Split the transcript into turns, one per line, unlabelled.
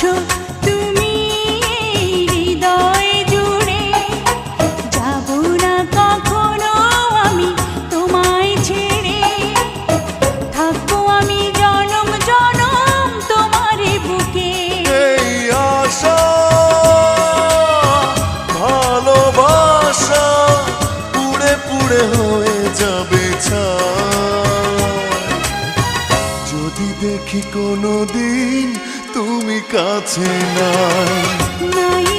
আছো তুমি হৃদয় জুড়ে, যাব না কখনো আমি তোমায় ছেড়ে, থাকবো আমি জনম জনম তোমারে বুকে।
এই আশা ভালোবাসা পুড়ে পুড়ে হয়ে যাবে ছাই, যদি দেখি কোনোদিন তুমি কাছে নাই।